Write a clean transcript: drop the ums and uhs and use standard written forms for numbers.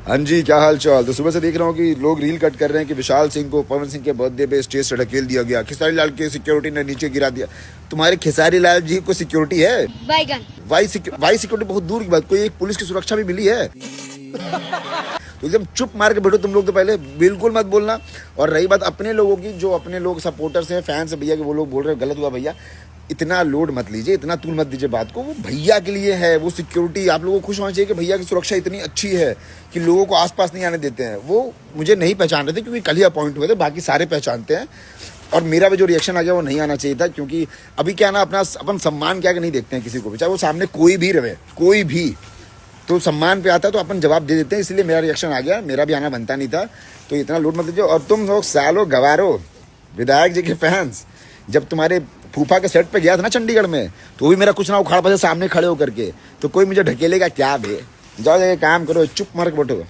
हाँ जी, क्या हाल चाल। तो सुबह से देख रहा हूँ कि लोग रील कट कर रहे हैं कि विशाल सिंह को पवन सिंह के बर्थडे पे स्टेज से ढकेल दिया गया, खेसारी लाल के सिक्योरिटी ने नीचे गिरा दिया। तुम्हारे खेसारी लाल जी को सिक्योरिटी है? बैगन वाई सिक्योरिटी बहुत दूर की बात, कोई एक पुलिस की सुरक्षा भी मिली है? तो एकदम चुप मार के बैठो तुम लोग, तो पहले बिल्कुल मत बोलना। और रही बात अपने लोगों की, जो अपने लोग सपोर्टर्स हैं, फैंस हैं भैया के, वो लोग बोल रहे हैं गलत हुआ भैया, इतना लोड मत लीजिए, इतना तूल मत दीजिए बात को। वो भैया के लिए है, वो सिक्योरिटी। आप लोगों को खुश होना चाहिए कि भैया की सुरक्षा इतनी अच्छी है कि लोगों को आसपास नहीं आने देते हैं। वो मुझे नहीं पहचान रहे थे क्योंकि कल ही अपॉइंट हुए थे, बाकी सारे पहचानते हैं। और मेरा भी जो रिएक्शन आ गया वो नहीं आना चाहिए था, क्योंकि अभी क्या ना, अपन सम्मान क्या कि नहीं देखते हैं किसी को भी, चाहे वो सामने कोई भी रहे, कोई भी, तो सम्मान पे आता है तो अपन जवाब दे देते हैं। इसलिए मेरा रिएक्शन आ गया, मेरा भी आना बनता नहीं था। तो इतना लोड मत लीजिए। और तुम लोग सालों गवारो विधायक जी के फैंस, जब तुम्हारे फूफा के सेट पे गया था ना चंडीगढ़ में, तो भी मेरा कुछ ना उखाड़ पासे सामने खड़े होकर के, तो कोई मुझे ढकेलेगा क्या बे? जाओ जाके काम करो, चुप मार के बैठो।